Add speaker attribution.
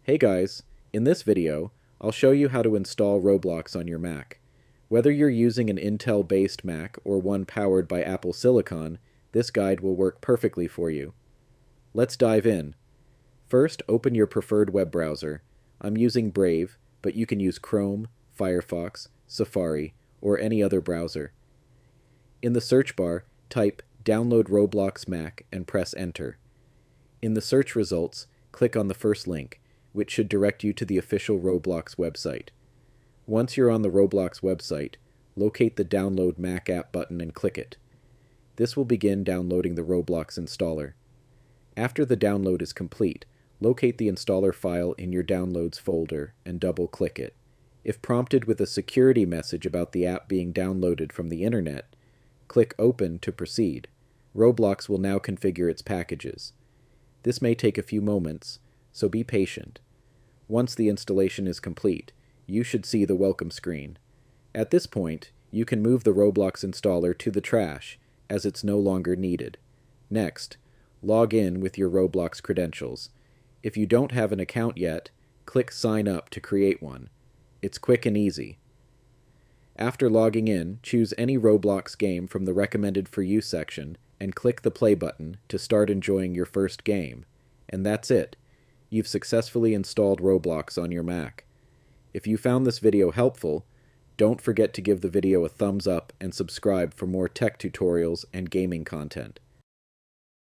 Speaker 1: Hey guys, in this video, I'll show you how to install Roblox on your Mac. Whether you're using an Intel-based Mac or one powered by Apple Silicon, this guide will work perfectly for you. Let's dive in. First, open your preferred web browser. I'm using Brave, but you can use Chrome, Firefox, Safari, or any other browser. In the search bar, type Download Roblox Mac and press Enter. In the search results, click on the first link, which should direct you to the official Roblox website. Once you're on the Roblox website, locate the Download Mac App button and click it. This will begin downloading the Roblox installer. After the download is complete, locate the installer file in your Downloads folder and double-click it. If prompted with a security message about the app being downloaded from the internet, click Open to proceed. Roblox will now configure its packages. This may take a few moments, so be patient. Once the installation is complete, you should see the welcome screen. At this point, you can move the Roblox installer to the trash, as it's no longer needed. Next, log in with your Roblox credentials. If you don't have an account yet, click Sign Up to create one. It's quick and easy. After logging in, choose any Roblox game from the Recommended for You section and click the play button to start enjoying your first game. And that's it. You've successfully installed Roblox on your Mac. If you found this video helpful, don't forget to give the video a thumbs up and subscribe for more tech tutorials and gaming content.